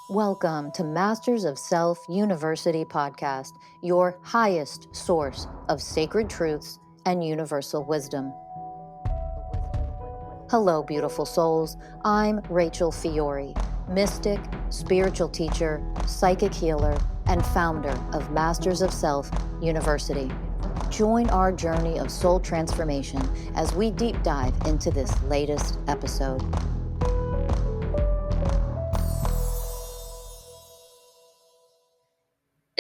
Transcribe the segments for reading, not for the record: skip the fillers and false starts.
Welcome to Masters of Self University podcast, your highest source of sacred truths and universal wisdom. Hello, beautiful souls. I'm Rachel Fiori, mystic, spiritual teacher, psychic healer, and founder of Masters of Self University. Join our journey of soul transformation as we deep dive into this latest episode.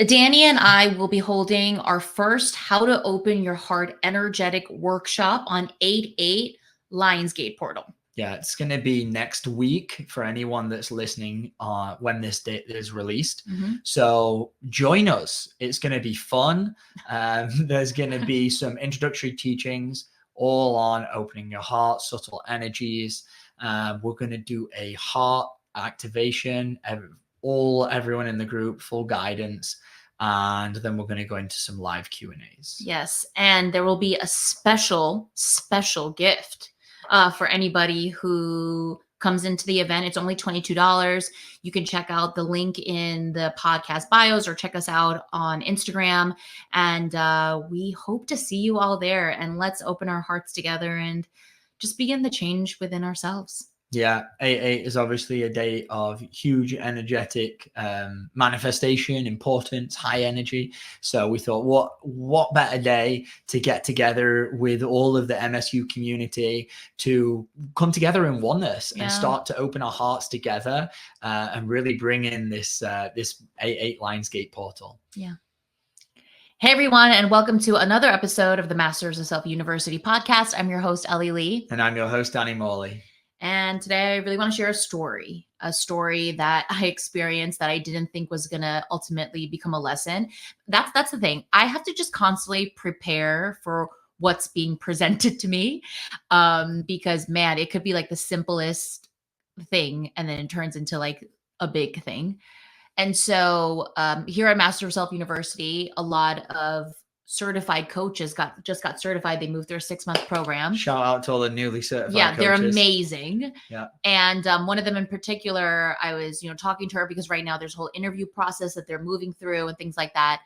Danny and I will be holding our first How to Open Your Heart Energetic workshop on 8/8 Lionsgate portal. Yeah, it's going to be next week for anyone that's listening when this date is released. Mm-hmm. So join us. It's going to be fun. There's going to be some introductory teachings all on opening your heart, subtle energies. We're going to do a heart activation, everyone in the group, full guidance. And then we're going to go into some live Q&As. Yes, and there will be a special gift for anybody who comes into the event. It's only $22. You can check out the link in the podcast bios or check us out on Instagram. And we hope to see you all there. And let's open our hearts together and just begin the change within ourselves. Yeah, 8/8 is obviously a day of huge energetic manifestation, importance, high energy. So we thought, what better day to get together with all of the MSU community to come together in oneness and start to open our hearts together and really bring in this 8/8 Lionsgate portal. Yeah. Hey, everyone, and welcome to another episode of the Masters of Self University podcast. I'm your host, Ellie Lee. And I'm your host, Danny Morley. And today I really want to share a story that I experienced that I didn't think was going to ultimately become a lesson. That's the thing. I have to just constantly prepare for what's being presented to me because, man, it could be like the simplest thing and then it turns into like a big thing. And so here at Master of Self University, a lot of certified coaches just got certified. They moved through a 6-month program. Shout out to all the newly certified coaches. They're amazing. Yeah. And one of them in particular, I was, talking to her because right now there's a whole interview process that they're moving through and things like that.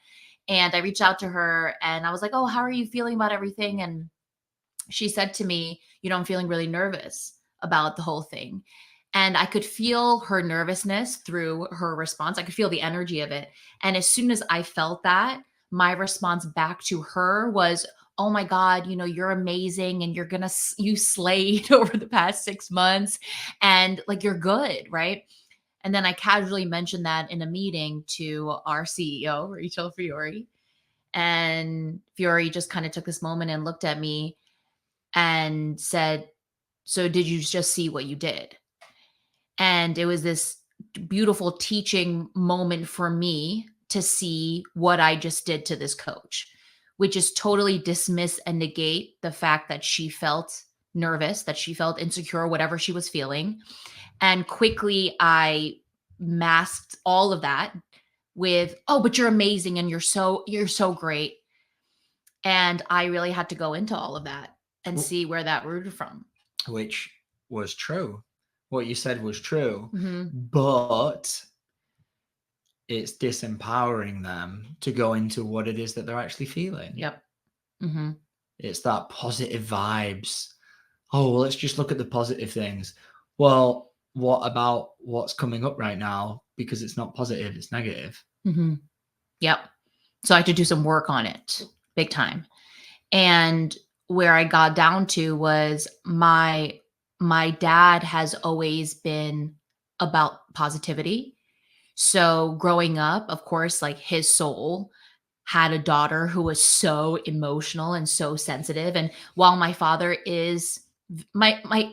And I reached out to her and I was like, oh, how are you feeling about everything? And she said to me, I'm feeling really nervous about the whole thing. And I could feel her nervousness through her response. I could feel the energy of it. And as soon as I felt that, my response back to her was, oh my God, you're amazing and you slayed over the past 6 months and like, you're good. Right. And then I casually mentioned that in a meeting to our CEO, Rachel Fiori. And Fiori just kind of took this moment and looked at me and said, so did you just see what you did? And it was this beautiful teaching moment for me to see what I just did to this coach, which is totally dismiss and negate the fact that she felt nervous, that she felt insecure, whatever she was feeling. And quickly I masked all of that with, oh, but you're amazing and you're so great. And I really had to go into all of that and see where that rooted from. Which was true. What you said was true, Mm-hmm. but it's disempowering them to go into what it is that they're actually feeling. Yep. Mm-hmm. It's that positive vibes. Oh, well, let's just look at the positive things. Well, what about what's coming up right now? Because it's not positive, it's negative. Mm-hmm. Yep. So I had to do some work on it, big time. And where I got down to was my dad has always been about positivity. So growing up, of course, like his soul had a daughter who was so emotional and so sensitive. And while my father is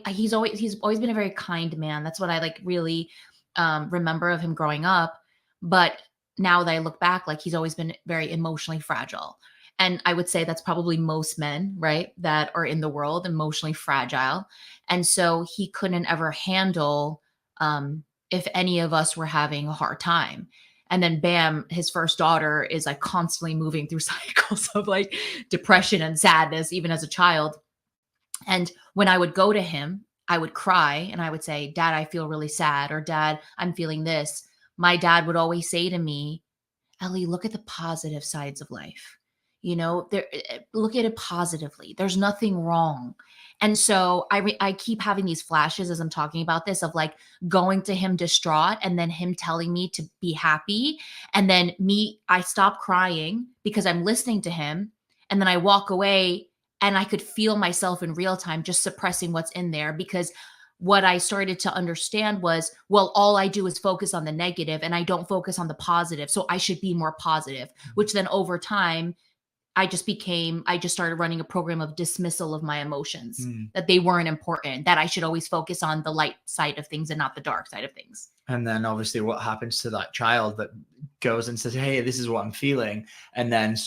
he's always been a very kind man. That's what I like really remember of him growing up. But now that I look back, like he's always been very emotionally fragile. And I would say that's probably most men, right, that are in the world, emotionally fragile. And so he couldn't ever handle if any of us were having a hard time. And then bam, his first daughter is like constantly moving through cycles of like depression and sadness, even as a child. And when I would go to him, I would cry and I would say, Dad, I feel really sad, or Dad, I'm feeling this. my dad would always say to me, Ellie, look at the positive sides of life. Look at it positively. There's nothing wrong. And so I keep having these flashes as I'm talking about this of like going to him distraught and then him telling me to be happy. And then I stop crying because I'm listening to him. And then I walk away and I could feel myself in real time just suppressing what's in there, because what I started to understand was, well, all I do is focus on the negative and I don't focus on the positive. So I should be more positive, which then over time, I just started running a program of dismissal of my emotions, that they weren't important, that I should always focus on the light side of things and not the dark side of things. And then obviously what happens to that child that goes and says, hey, this is what I'm feeling. And then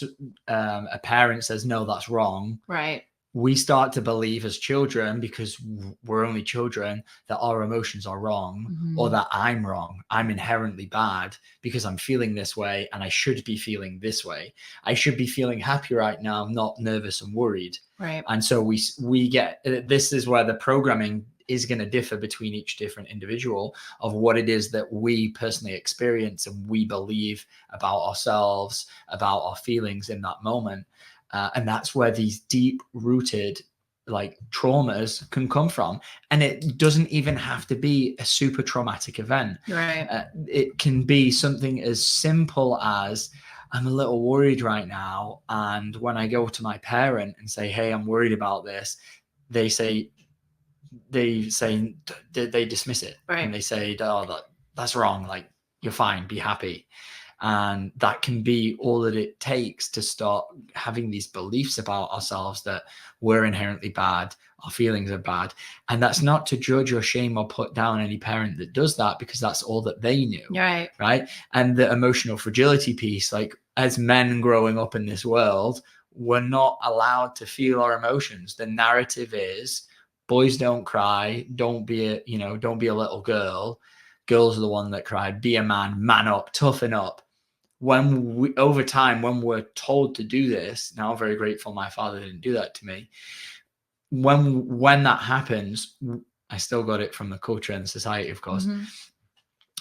a parent says, no, that's wrong. Right. We start to believe as children, because we're only children, that our emotions are wrong, or that I'm wrong. I'm inherently bad because I'm feeling this way and I should be feeling this way. I should be feeling happy right now. I'm not nervous and worried. Right. And so we get, this is where the programming is going to differ between each different individual of what it is that we personally experience and we believe about ourselves, about our feelings in that moment. And that's where these deep rooted like traumas can come from. And it doesn't even have to be a super traumatic event. Right. It can be something as simple as, I'm a little worried right now. And when I go to my parent and say, hey, I'm worried about this, they dismiss it. Right. And they say, oh, that's wrong. Like, you're fine, be happy. And that can be all that it takes to start having these beliefs about ourselves that we're inherently bad, our feelings are bad. And that's not to judge or shame or put down any parent that does that, because that's all that they knew. Right. Right. And the emotional fragility piece, like as men growing up in this world, we're not allowed to feel our emotions. The narrative is boys don't cry, don't be a little girl. Girls are the one that cried, be a man up, toughen up. Over time, when we're told to do this, now I'm very grateful my father didn't do that to me. When that happens, I still got it from the culture and the society, of course.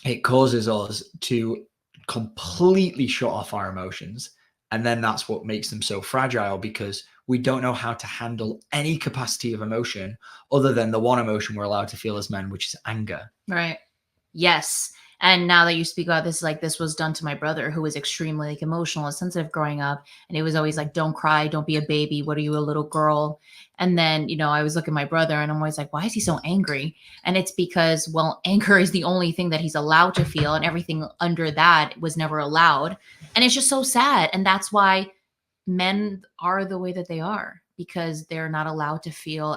It causes us to completely shut off our emotions. And then that's what makes them so fragile, because we don't know how to handle any capacity of emotion other than the one emotion we're allowed to feel as men, which is anger. Right. Yes. And now that you speak about this, like this was done to my brother, who was extremely like emotional and sensitive growing up. And it was always like, don't cry, don't be a baby. What are you, a little girl? And then, I was looking at my brother and I'm always like, why is he so angry? And it's because, well, anger is the only thing that he's allowed to feel, and everything under that was never allowed. And it's just so sad. And that's why men are the way that they are, because they're not allowed to feel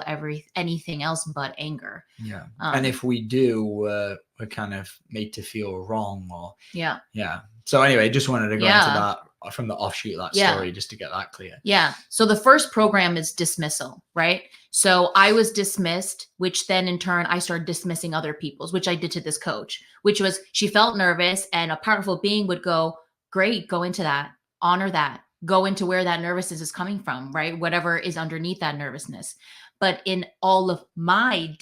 anything else but anger. Yeah. And if we do, we're kind of made to feel wrong or. Yeah. Yeah. So anyway, just wanted to go into that from the offshoot of that story, just to get that clear. Yeah. So the first program is dismissal, right? So I was dismissed, which then in turn, I started dismissing other people's, which I did to this coach, which was, she felt nervous and a powerful being would go, great, go into that, honor that. Go into where that nervousness is coming from, right? Whatever is underneath that nervousness. But in all of my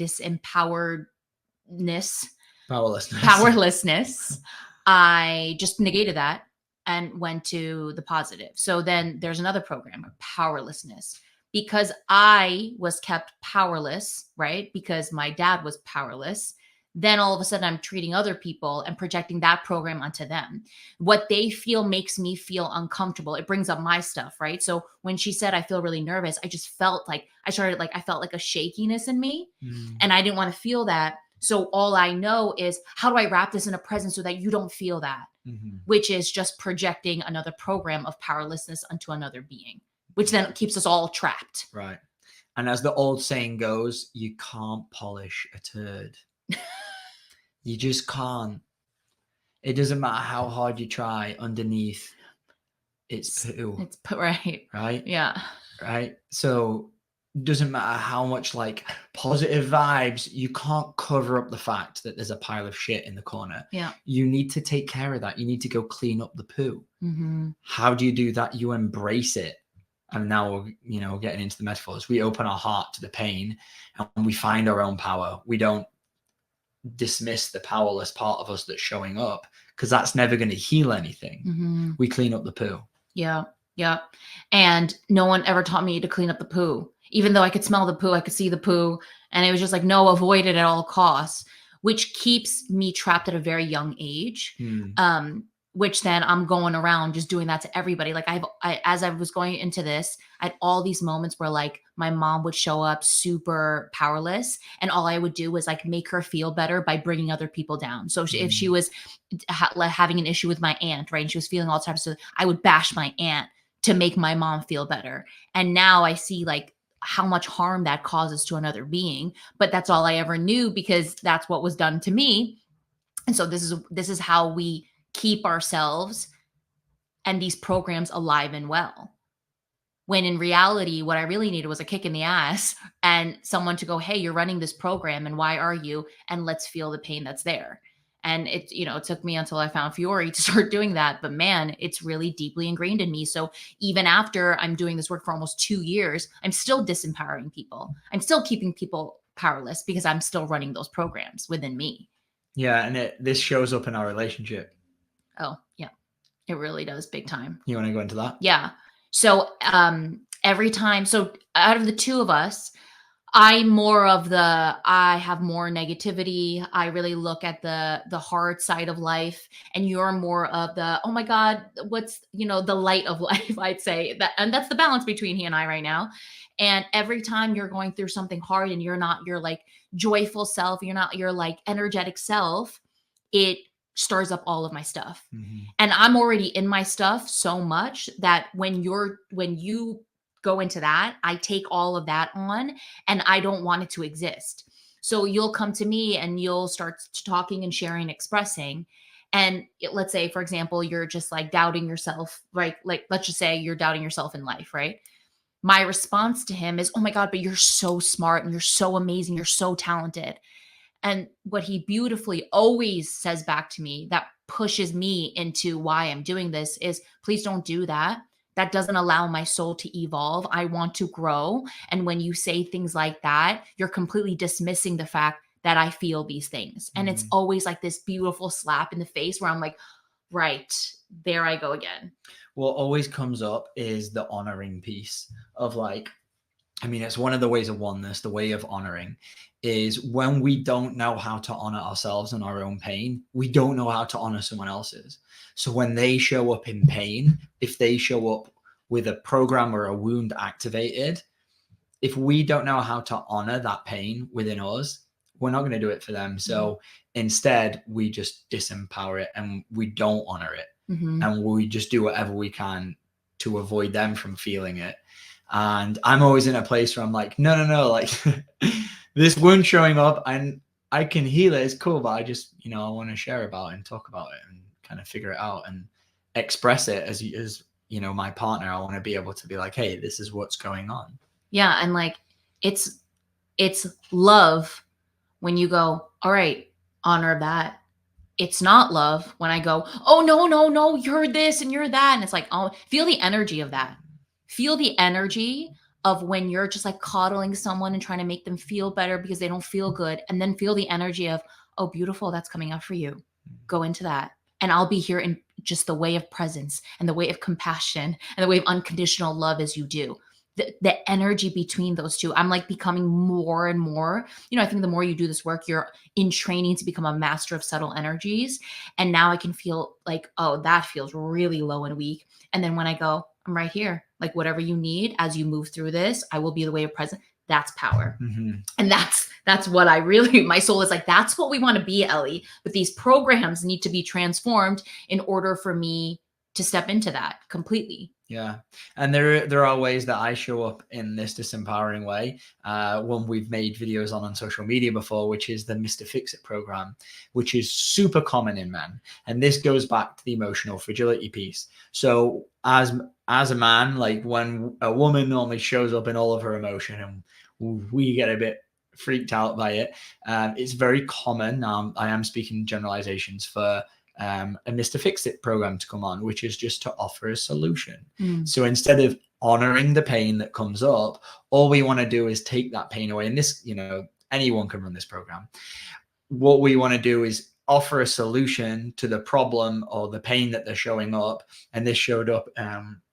powerlessness, I just negated that and went to the positive. So then there's another program of powerlessness, because I was kept powerless, right? Because my dad was powerless. Then all of a sudden I'm treating other people and projecting that program onto them. What they feel makes me feel uncomfortable. It brings up my stuff, right? So when she said, I feel really nervous, I just felt like, I felt like a shakiness in me, and I didn't want to feel that. So all I know is, how do I wrap this in a present so that you don't feel that? Which is just projecting another program of powerlessness onto another being, which then keeps us all trapped. Right. And as the old saying goes, you can't polish a turd. You just can't. It doesn't matter how hard you try, underneath it's poo. It's right. Right? Yeah. Right? So it doesn't matter how much like positive vibes, you can't cover up the fact that there's a pile of shit in the corner. Yeah. You need to take care of that. You need to go clean up the poo. How do you do that? You embrace it. And now we're getting into the metaphors. We open our heart to the pain and we find our own power. We don't dismiss the powerless part of us that's showing up, because that's never going to heal anything. Mm-hmm. We clean up the poo. Yeah. Yeah. And no one ever taught me to clean up the poo. Even though I could smell the poo, I could see the poo. And it was just like, no, avoid it at all costs, which keeps me trapped at a very young age. Which then I'm going around just doing that to everybody. Like as I was going into this, I had all these moments where like my mom would show up super powerless, and all I would do was like make her feel better by bringing other people down. So if she was having an issue with my aunt, right, and she was feeling all types of, I would bash my aunt to make my mom feel better. And now I see like how much harm that causes to another being, but that's all I ever knew because that's what was done to me. And so this is how we keep ourselves and these programs alive and well. When in reality, what I really needed was a kick in the ass and someone to go, hey, you're running this program and why are you? And let's feel the pain that's there. And it took me until I found Fiori to start doing that. But man, it's really deeply ingrained in me. So even after I'm doing this work for almost 2 years, I'm still disempowering people. I'm still keeping people powerless because I'm still running those programs within me. Yeah. And this shows up in our relationship. Oh, yeah. It really does, big time. You want to go into that? Yeah. So every time, so out of the two of us, I have more negativity. I really look at the hard side of life, and you're more of the, oh my God, what's, the light of life, I'd say that. And that's the balance between he and I right now. And every time you're going through something hard and you're not your like joyful self, you're not your like energetic self, it stirs up all of my stuff. And I'm already in my stuff so much that when you go into that, I take all of that on and I don't want it to exist. So you'll come to me and you'll start talking and sharing, expressing. And let's say, for example, you're just like doubting yourself, right? Like, let's just say you're doubting yourself in life, right? My response to him is, oh my God, but you're so smart and you're so amazing. You're so talented. And what he beautifully always says back to me that pushes me into why I'm doing this is, please don't do that. That doesn't allow my soul to evolve. I want to grow. And when you say things like that, you're completely dismissing the fact that I feel these things. And it's always like this beautiful slap in the face where I'm like, right, there I go again. What always comes up is the honoring piece of like, I mean, it's one of the ways of oneness, the way of honoring is when we don't know how to honor ourselves and our own pain, we don't know how to honor someone else's. So when they show up in pain, if they show up with a program or a wound activated, if we don't know how to honor that pain within us, we're not going to do it for them. So instead, we just disempower it and we don't honor it. And we just do whatever we can to avoid them from feeling it. And I'm always in a place where I'm like, no, like this wound showing up and I can heal it. It's cool. But I just, I want to share about it and talk about it and kind of figure it out and express it as my partner. I want to be able to be like, hey, this is what's going on. Yeah. And like, it's love when you go, all right, honor that. It's not love when I go, oh, no, you're this and you're that. And it's like, oh, feel the energy of that. Feel the energy of when you're just like coddling someone and trying to make them feel better because they don't feel good. And then feel the energy of, oh, beautiful, that's coming up for you. Go into that. And I'll be here in just the way of presence and the way of compassion and the way of unconditional love as you do. The energy between those two, I'm like becoming more and more, I think the more you do this work, you're in training to become a master of subtle energies. And now I can feel like, oh, that feels really low and weak. And then when I go, I'm right here, like whatever you need as you move through this, I will be the way of presence. That's power. And that's what I really, my soul is like, that's what we want to be, Ellie. But these programs need to be transformed in order for me to step into that completely. Yeah. And there are ways that I show up in this disempowering way. One we've made videos on social media before, which is the Mr. Fix-It program, which is super common in men. And this goes back to the emotional fragility piece. So as a man, like when a woman normally shows up in all of her emotion and we get a bit freaked out by it, it's very common. I am speaking generalizations for a Mr. Fix-It program to come on, which is just to offer a solution. So instead of honoring the pain that comes up, all we want to do is take that pain away. And this, anyone can run this program. what we want to do is offer a solution to the problem or the pain that they're showing up. And this showed up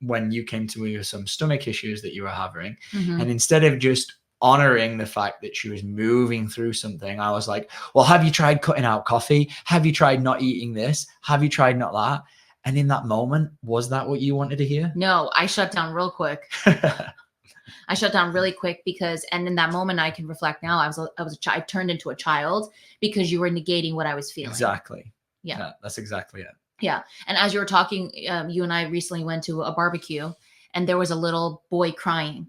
when you came to me with some stomach issues that you were having. Mm-hmm. And instead of just honoring the fact that she was moving through something, I was like, well, have you tried cutting out coffee? Have you tried not eating this? Have you tried not that? And in that moment, was that what you wanted to hear? No, I shut down real quick. I shut down really quick because, and in that moment, I can reflect now. I turned into a child because you were negating what I was feeling. Exactly. Yeah, that's exactly it. Yeah. And as you were talking, you and I recently went to a barbecue and there was a little boy crying.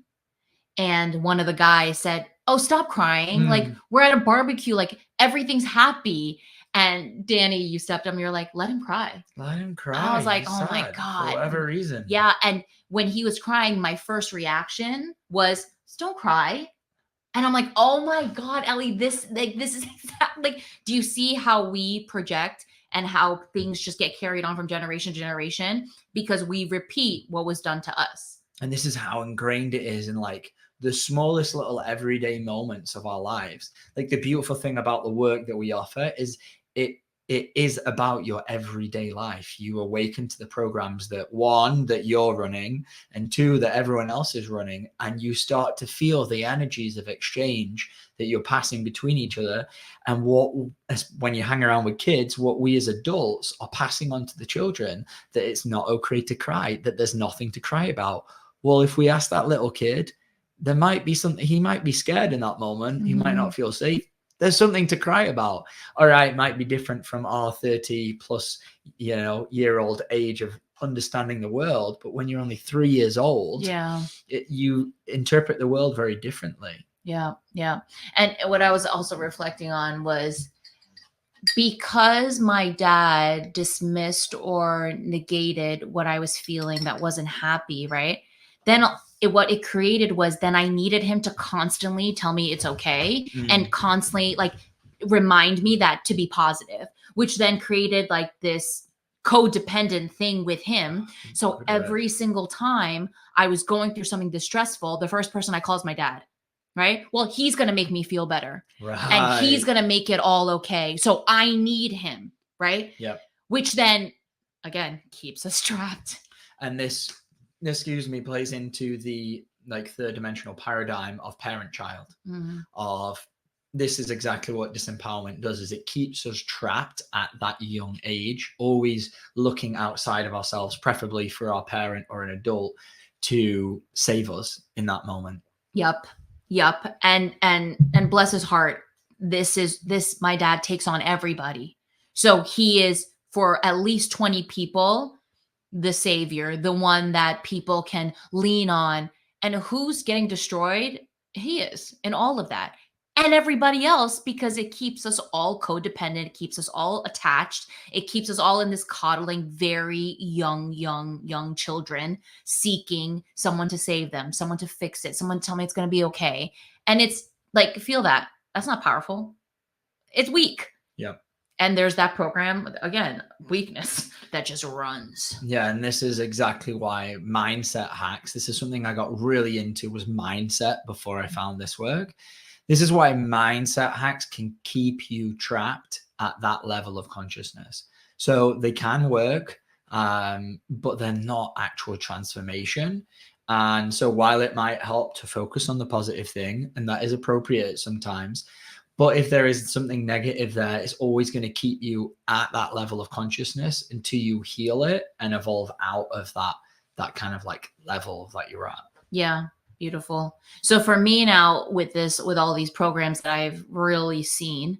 And one of the guys said, "Oh, stop crying. Like, we're at a barbecue. Like, everything's happy." And Danny, you stepped up and you're like, "Let him cry. Let him cry." I was like, He's oh my sad God. For whatever reason. Yeah. And when he was crying, my first reaction was, "Don't cry." And I'm like, "Oh my God, Ellie, this is exactly like, do you see how we project and how things just get carried on from generation to generation because we repeat what was done to us?" And this is how ingrained it is in like the smallest little everyday moments of our lives. Like the beautiful thing about the work that we offer is it is about your everyday life. You awaken to the programs that one, that you're running, and two, that everyone else is running. And you start to feel the energies of exchange that you're passing between each other. And when you hang around with kids, what we as adults are passing on to the children, that it's not okay to cry, that there's nothing to cry about. Well, if we ask that little kid, there might be something, he might be scared in that moment. Mm-hmm. He might not feel safe. There's something to cry about. All right, it might be different from our 30 plus, year old age of understanding the world. But when you're only 3 years old, you interpret the world very differently. Yeah. Yeah. And what I was also reflecting on was because my dad dismissed or negated what I was feeling that wasn't happy, right? Then what it created was then I needed him to constantly tell me it's okay and constantly like remind me that to be positive, which then created like this codependent thing with him. So every single time I was going through something distressful, the first person I call is my dad, right? Well, he's going to make me feel better. Right. And he's going to make it all okay. So I need him, right? Yep. Which then, again, keeps us trapped. And this plays into the like third dimensional paradigm of parent-child. Of this is exactly what disempowerment does, is it keeps us trapped at that young age, always looking outside of ourselves, preferably for our parent or an adult to save us in that moment. Yep. And bless his heart, this my dad takes on everybody. So he is, for at least 20 people, the savior, the one that people can lean on. And who's getting destroyed? He is in all of that. And everybody else, because it keeps us all codependent. It keeps us all attached. It keeps us all in this coddling, very young children seeking someone to save them, someone to fix it, someone to tell me it's going to be okay. And it's like, feel that. That's not powerful. It's weak. Yep. And there's that program, again, weakness that just runs. Yeah. And this is exactly why mindset hacks, this is something I got really into, was mindset before I found this work. This is why mindset hacks can keep you trapped at that level of consciousness. So they can work, but they're not actual transformation. And so while it might help to focus on the positive thing, and that is appropriate sometimes, but if there is something negative there, it's always going to keep you at that level of consciousness until you heal it and evolve out of that kind of like level that you're at. Yeah. Beautiful. So for me now with all these programs that I've really seen,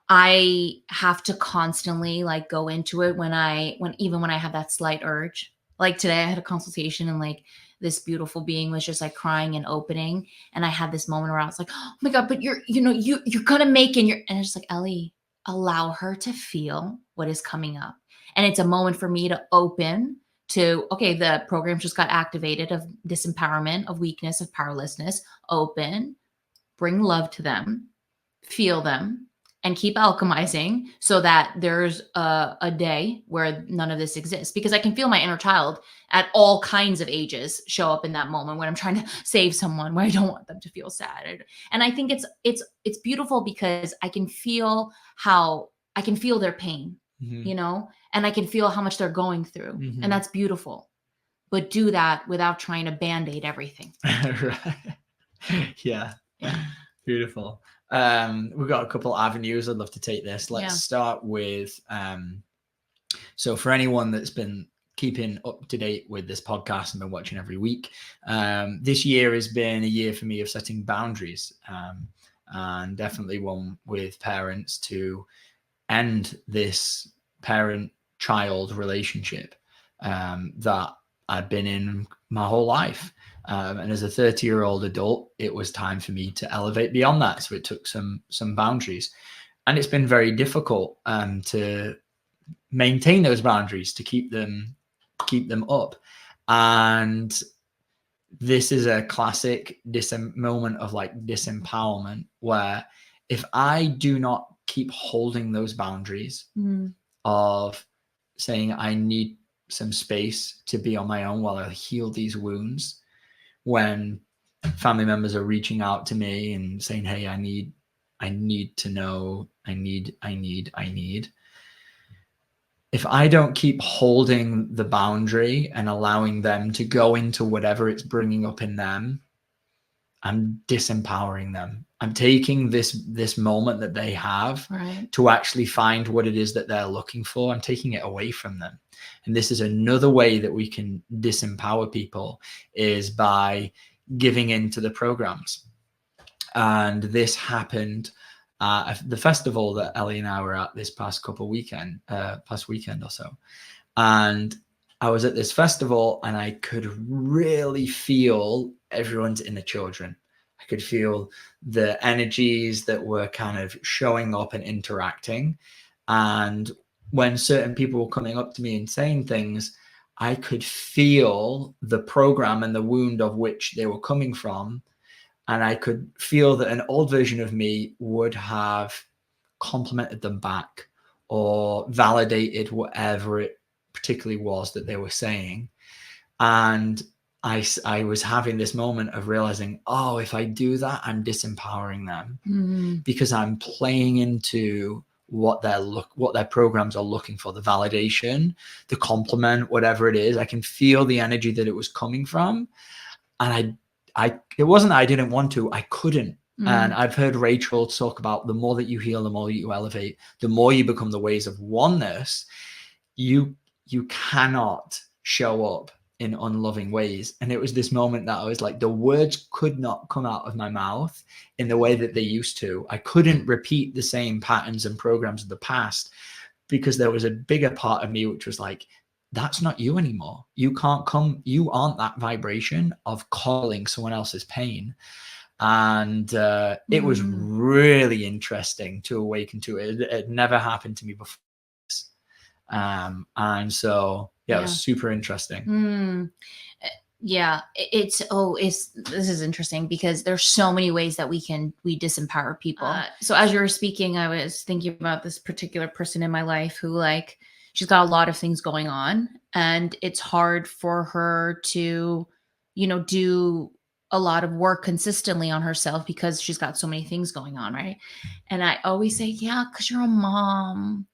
I have to constantly like go into it when I have that slight urge. Like today I had a consultation and like this beautiful being was just like crying and opening. And I had this moment where I was like, oh my God, but you're going to make it. And it's just like, Ellie, allow her to feel what is coming up. And it's a moment for me to open to, okay, the program just got activated of disempowerment, of weakness, of powerlessness. Open, bring love to them, feel them, and keep alchemizing so that there's a day where none of this exists, because I can feel my inner child at all kinds of ages show up in that moment when I'm trying to save someone, when I don't want them to feel sad. And I think it's beautiful because I can feel their pain, and I can feel how much they're going through. And that's beautiful. But do that without trying to band-aid everything. Right. Yeah. Beautiful. We've got a couple avenues. I'd love to take this. Let's start with so for anyone that's been keeping up to date with this podcast and been watching every week, this year has been a year for me of setting boundaries, and definitely one with parents to end this parent-child relationship that I'd been in my whole life. And as a 30-year-old adult, it was time for me to elevate beyond that. So it took some boundaries, and it's been very difficult to maintain those boundaries, to keep them up. And this is a classic moment of like disempowerment, where if I do not keep holding those boundaries of saying I need some space to be on my own while I heal these wounds, when family members are reaching out to me and saying, hey, I need to know, I need. If I don't keep holding the boundary and allowing them to go into whatever it's bringing up in them, I'm disempowering them. I'm taking this moment that they have to actually find what it is that they're looking for. I'm taking it away from them. And this is another way that we can disempower people, is by giving into the programs. And this happened at the festival that Ellie and I were at this past weekend or so. And I was at this festival and I could really feel everyone's inner children. I could feel the energies that were kind of showing up and interacting. And when certain people were coming up to me and saying things, I could feel the program and the wound of which they were coming from. And I could feel that an old version of me would have complimented them back or validated whatever it particularly was that they were saying. And I was having this moment of realizing, oh, if I do that, I'm disempowering them because I'm playing into what their programs are looking for, the validation, the compliment, whatever it is. I can feel the energy that it was coming from. And it wasn't that I didn't want to, I couldn't. And I've heard Rachel talk about the more that you heal, the more that you elevate, the more you become the ways of oneness. You cannot show up in unloving ways. And it was this moment that I was like, the words could not come out of my mouth in the way that they used to. I couldn't repeat the same patterns and programs of the past, because there was a bigger part of me which was like, that's not you anymore. You can't come, you aren't that vibration of calling someone else's pain. And it was really interesting to awaken to it. It never happened to me before. And so, it was super interesting. This is interesting because there's so many ways that we disempower people. So as you were speaking, I was thinking about this particular person in my life who, like, she's got a lot of things going on, and it's hard for her to, do a lot of work consistently on herself because she's got so many things going on, right? And I always say, yeah, because you're a mom.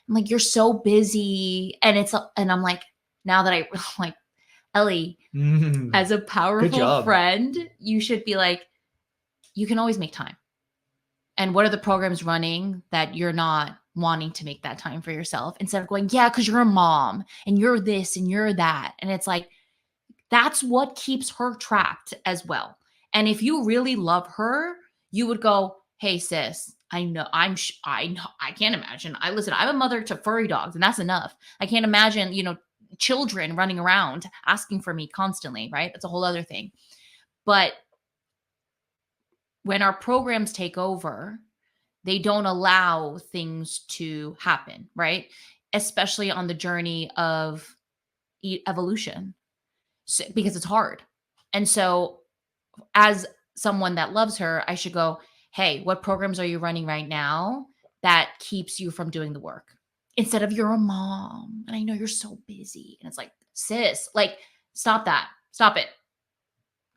I'm like, you're so busy. And I'm like, now that I'm like, Ellie, as a powerful friend, you should be like, you can always make time. And what are the programs running that you're not wanting to make that time for yourself, instead of going, yeah, because you're a mom and you're this and you're that. And it's like, that's what keeps her trapped as well. And if you really love her, you would go, hey, sis, I know I can't imagine. I'm a mother to furry dogs, and that's enough. I can't imagine, children running around asking for me constantly, right? That's a whole other thing. But when our programs take over, they don't allow things to happen, right? Especially on the journey of evolution, because it's hard. And so as someone that loves her, I should go, hey, what programs are you running right now that keeps you from doing the work. Instead of you're a mom and I know you're so busy. And it's like, sis, like, stop that. Stop it.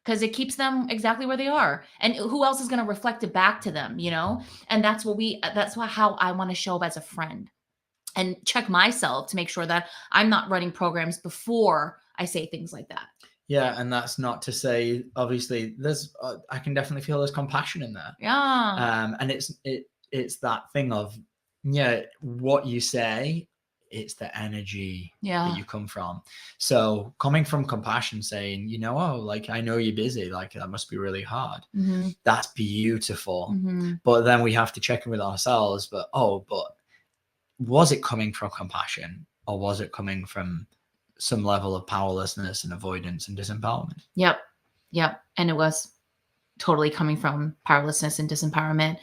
Because it keeps them exactly where they are. And who else is going to reflect it back to them, you know? And that's how I want to show up as a friend and check myself to make sure that I'm not running programs before I say things like that. Yeah, and that's not to say, obviously, there's I can definitely feel there's compassion in there. Yeah. And it's that thing of, yeah, what you say, it's the energy that you come from. So coming from compassion, saying, you know, oh, like, I know you're busy, like, that must be really hard. That's beautiful. But then we have to check in with ourselves, but was it coming from compassion, or was it coming from some level of powerlessness and avoidance and disempowerment? Yep. And it was totally coming from powerlessness and disempowerment.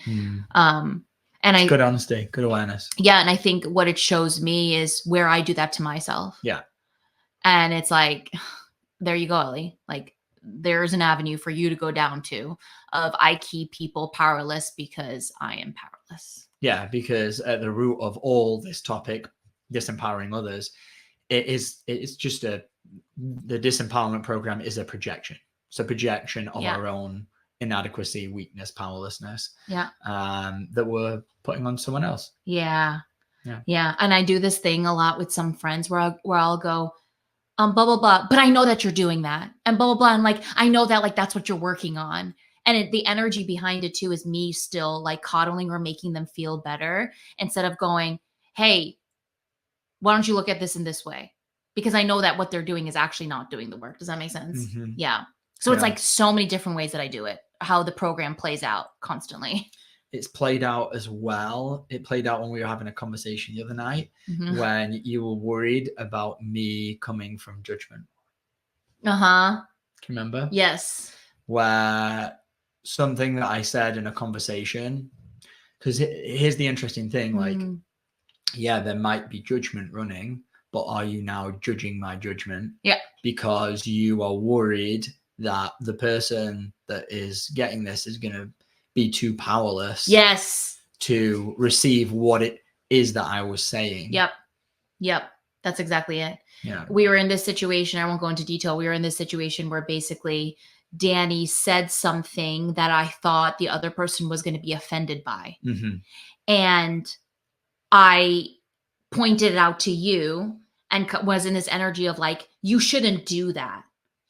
And good honesty, good awareness. Yeah. And I think what it shows me is where I do that to myself. Yeah. And it's like, there you go, Ellie. Like, there's an avenue for you to go down to of I keep people powerless because I am powerless. Yeah, because at the root of all this topic, disempowering others, it's just the disempowerment program is a projection. It's a projection of our own inadequacy, weakness, powerlessness. Yeah. That we're putting on someone else. Yeah. And I do this thing a lot with some friends where I'll go, blah, blah, blah, but I know that you're doing that, and blah, blah, blah. And like, I know that, like, that's what you're working on. And the energy behind it too is me still like coddling or making them feel better instead of going, hey, why don't you look at this in this way? Because I know that what they're doing is actually not doing the work. Does that make sense? Yeah. So it's like so many different ways that I do it, how the program plays out constantly. It's played out as well. It played out when we were having a conversation the other night when you were worried about me coming from judgment. Can you remember? Yes. Where something that I said in a conversation, because here's the interesting thing, like, yeah, there might be judgment running, but are you now judging my judgment? Yeah. Because you are worried that the person that is getting this is going to be too powerless. Yes. To receive what it is that I was saying. Yep. That's exactly it. Yeah. We were in this situation. I won't go into detail. We were in this situation where basically Danny said something that I thought the other person was going to be offended by. And I pointed it out to you and was in this energy of like, you shouldn't do that.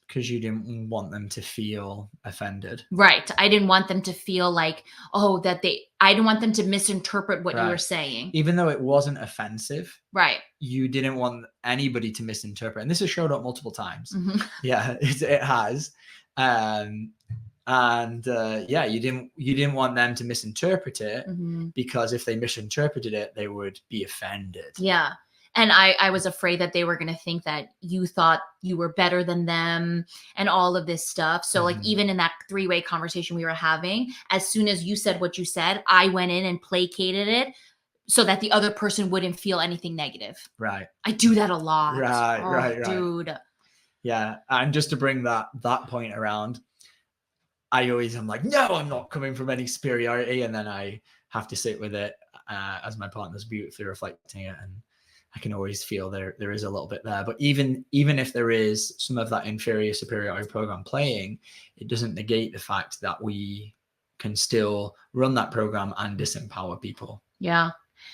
Because you didn't want them to feel offended. Right. I didn't want them to feel like, I didn't want them to misinterpret what you were saying. Even though it wasn't offensive. Right. You didn't want anybody to misinterpret. And this has showed up multiple times. Yeah, it has. You didn't want them to misinterpret it because if they misinterpreted it, they would be offended. Yeah. And I was afraid that they were going to think that you thought you were better than them and all of this stuff. So like even in that 3-way conversation we were having, as soon as you said what you said, I went in and placated it so that the other person wouldn't feel anything negative. Right. I do that a lot. Right. Dude. Yeah. And just to bring that point around, I'm like, no, I'm not coming from any superiority. And then I have to sit with it as my partner's beautifully reflecting it. And I can always feel there is a little bit there. But even if there is some of that inferior superiority program playing, it doesn't negate the fact that we can still run that program and disempower people. Yeah.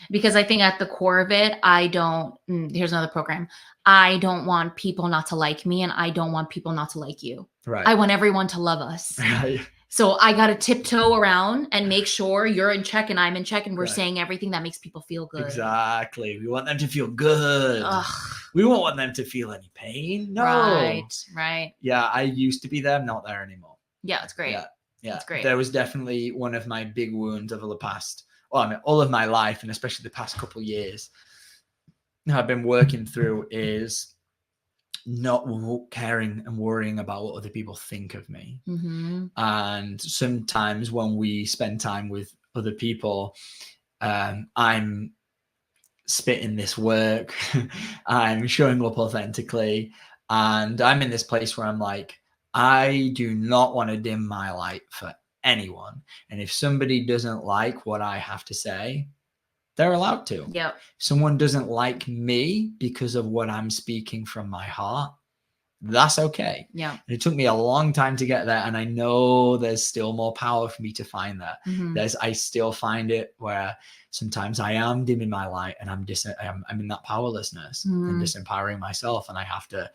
Because I think at the core of it, here's another program. I don't want people not to like me, and I don't want people not to like you. Right. I want everyone to love us. Right. So I got to tiptoe around and make sure you're in check and I'm in check and we're saying everything that makes people feel good. Exactly. We want them to feel good. We won't want them to feel any pain. No. Right. Yeah, I used to be there. I'm not there anymore. Yeah, it's great. Yeah. It's great. There was definitely one of my big wounds over the past, all of my life, and especially the past couple of years I've been working through is not caring and worrying about what other people think of me. And sometimes when we spend time with other people, I'm spitting this work, I'm showing up authentically, and I'm in this place where I'm like, I do not want to dim my light for anyone. And if somebody doesn't like what I have to say, they're allowed to. Yep. If someone doesn't like me because of what I'm speaking from my heart, that's okay. Yeah. And it took me a long time to get there. And I know there's still more power for me to find that. I still find it where sometimes I am dimming my light and I'm in that powerlessness and disempowering myself. And I have to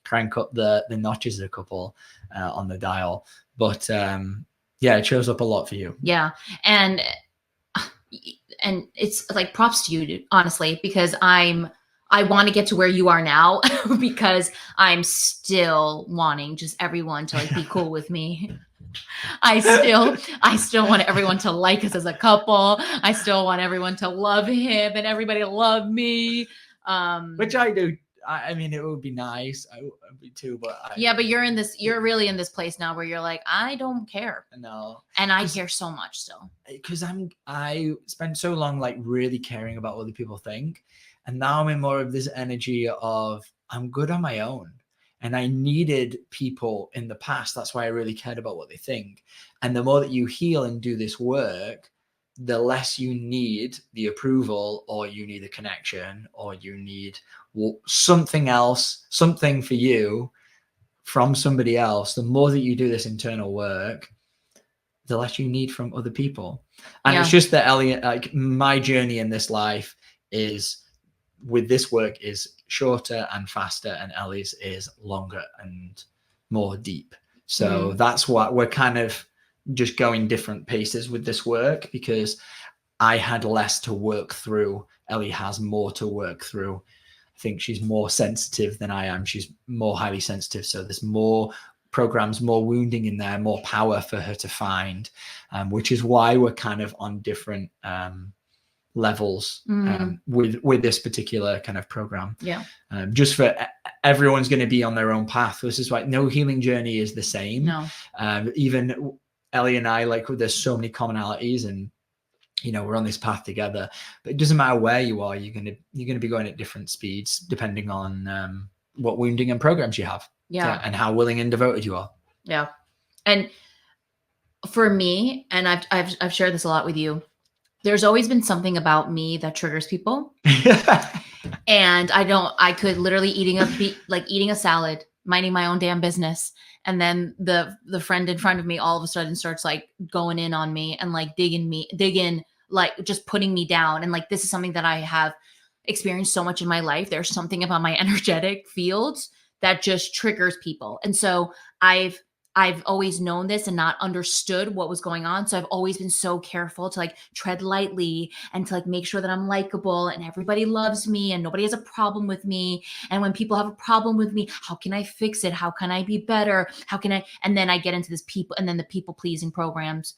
crank up the notches a couple on the dial. But yeah, it shows up a lot for you. Yeah. And it's like props to you, dude, honestly, because I want to get to where you are now because I'm still wanting just everyone to like be cool with me. I still want everyone to like us as a couple. I still want everyone to love him and everybody to love me. Which I do. I mean, it would be nice. I would be too, but yeah, but you're really in this place now where you're like, I don't care. No. And I care so much still. Because I spent so long like really caring about what other people think. And now I'm in more of this energy of I'm good on my own. And I needed people in the past. That's why I really cared about what they think. And the more that you heal and do this work, the less you need the approval, or you need a connection, or you need something else, something for you from somebody else. The more that you do this internal work, the less you need from other people. And it's just that Ellie, like my journey in this life is with this work is shorter and faster, and Ellie's is longer and more deep. So that's what we're kind of just going different paces with this work, because I had less to work through. Ellie has more to work through. I think she's more sensitive than I am. She's more highly sensitive. So there's more programs, more wounding in there, more power for her to find, which is why we're kind of on different levels with this particular kind of program. Yeah. Just for everyone's going to be on their own path. This is why no healing journey is the same. No. Even Ellie and I, like, there's so many commonalities, and you know, we're on this path together, but it doesn't matter where you are. You're going to be going at different speeds depending on what wounding and programs you have. Yeah. And how willing and devoted you are. Yeah. And for me, and I've shared this a lot with you, there's always been something about me that triggers people. And I could literally eating a salad, minding my own damn business. And then the friend in front of me all of a sudden starts like going in on me and like digging, like just putting me down. And like, this is something that I have experienced so much in my life. There's something about my energetic fields that just triggers people. And so I've always known this and not understood what was going on. So I've always been so careful to like tread lightly and to like make sure that I'm likable and everybody loves me and nobody has a problem with me. And when people have a problem with me, how can I fix it? How can I be better? And then I get into this and then the people pleasing programs,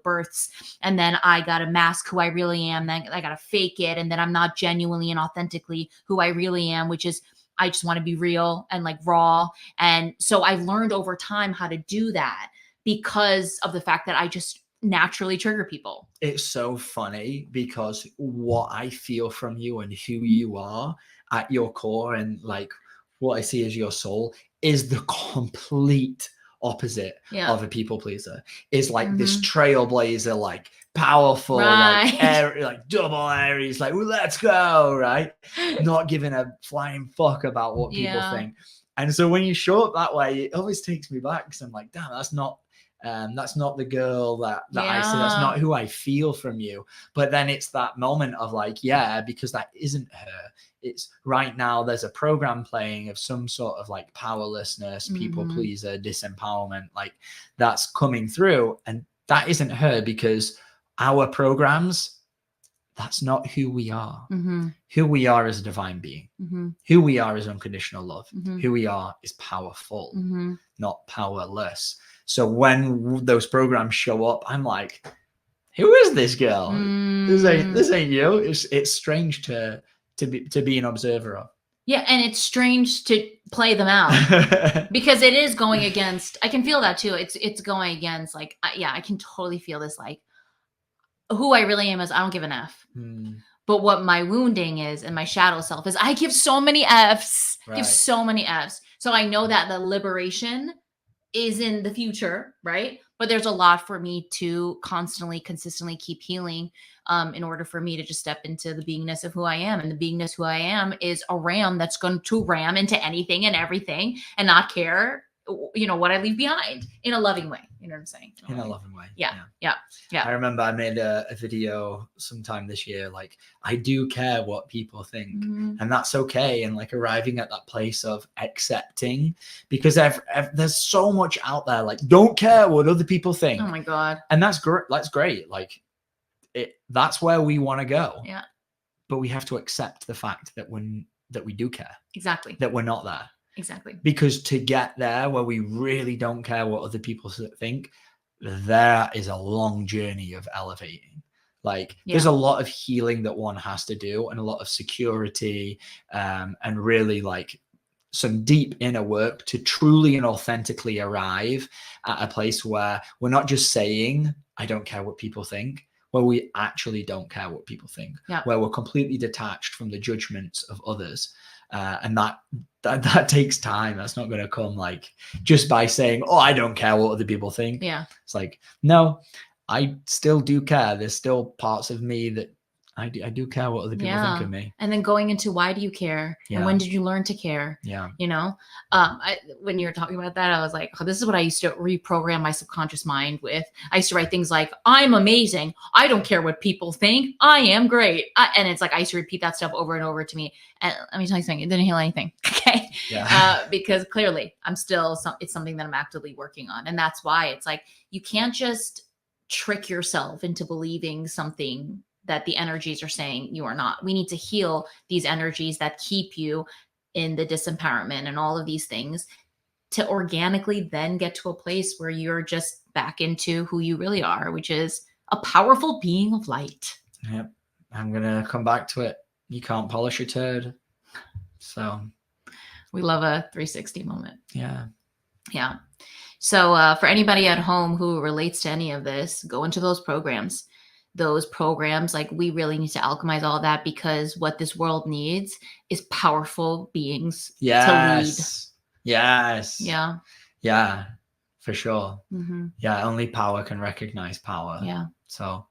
births. And then I got to mask who I really am. Then I got to fake it. And then I'm not genuinely and authentically who I really am, which is I just want to be real and like raw. And so I've learned over time how to do that because of the fact that I just naturally trigger people. It's so funny because what I feel from you and who you are at your core and like what I see as your soul is the complete opposite of a people pleaser. Is like this trailblazer, like powerful, like double Aries, like, well, let's go, right? Not giving a flying fuck about what people think. And so when you show up that way, it always takes me back because I'm like, damn, that's not the girl that I see. That's not who I feel from you. But then it's that moment of like, because that isn't her. It's right now there's a program playing of some sort of like powerlessness, people pleaser, disempowerment, like that's coming through. And that isn't her because our programs, that's not who we are. Who we are is a divine being. Who we are is unconditional love. Who we are is powerful, not powerless. So when those programs show up, I'm like, who is this girl? This ain't you. It's strange to be an observer of. Yeah, and it's strange to play them out because it is going against. I can feel that too. It's going against like I can totally feel this like who I really am is I don't give an F. But what my wounding is and my shadow self is I give so many Fs. Give so many Fs. So I know that the liberation is in the future, right? But there's a lot for me to constantly, consistently keep healing in order for me to just step into the beingness of who I am. And the beingness who I am is a ram that's going to ram into anything and everything and not care, what I leave behind in a loving way. You know what I'm saying? In a loving way. Yeah. I remember I made a video sometime this year, like, I do care what people think, and that's okay. And like arriving at that place of accepting, because there's so much out there, like, don't care what other people think. Oh my God. And that's great. That's great. Like that's where we want to go. Yeah. But we have to accept the fact that we do care. Exactly. That we're not there. Exactly. Because to get there where we really don't care what other people think, there is a long journey of elevating. Like there's a lot of healing that one has to do, and a lot of security, and really like some deep inner work to truly and authentically arrive at a place where we're not just saying, I don't care what people think, where we actually don't care what people think, where we're completely detached from the judgments of others. And that takes time. That's not going to come like just by saying, oh, I don't care what other people think. Yeah. It's like, no, I still do care. There's still parts of me that I do care what other people think of me. And then going into why do you care? And when did you learn to care? Yeah. When you were talking about that, I was like, oh, this is what I used to reprogram my subconscious mind with. I used to write things like, I'm amazing. I don't care what people think. I am great. And it's like, I used to repeat that stuff over and over to me. And let me tell you something, it didn't heal anything. Okay. Yeah. Because clearly it's something that I'm actively working on. And that's why it's like, you can't just trick yourself into believing something that the energies are saying you are not. We need to heal these energies that keep you in the disempowerment and all of these things to organically then get to a place where you're just back into who you really are, which is a powerful being of light. Yep. I'm going to come back to it. You can't polish a turd. So we love a 360 moment. Yeah. Yeah. So for anybody at home who relates to any of this, go into those programs. Like we really need to alchemize all that, because what this world needs is powerful beings to lead. Yes. Yeah. Yeah, for sure. Mm-hmm. Yeah. Only power can recognize power. Yeah. So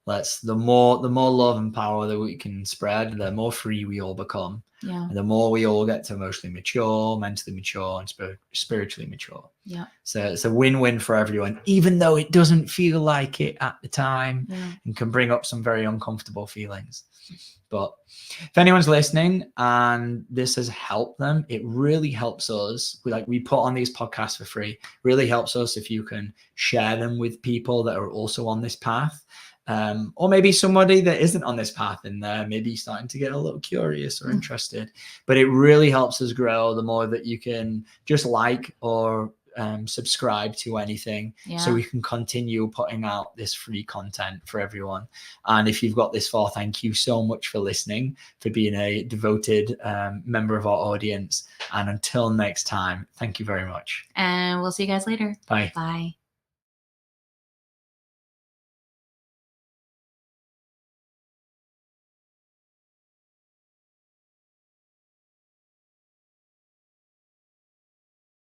the more love and power that we can spread, the more free we all become. Yeah. And the more we all get to emotionally mature, mentally mature, and spiritually mature. Yeah. So it's a win-win for everyone, even though it doesn't feel like it at the time, and can bring up some very uncomfortable feelings. But if anyone's listening and this has helped them, it really helps us. We put on these podcasts for free. Really helps us if you can share them with people that are also on this path. Or maybe somebody that isn't on this path and they're maybe starting to get a little curious or interested. But it really helps us grow the more that you can just like or subscribe to anything, so we can continue putting out this free content for everyone. And if you've got this far, thank you so much for listening, for being a devoted member of our audience. And until next time, thank you very much. And we'll see you guys later. Bye. Bye.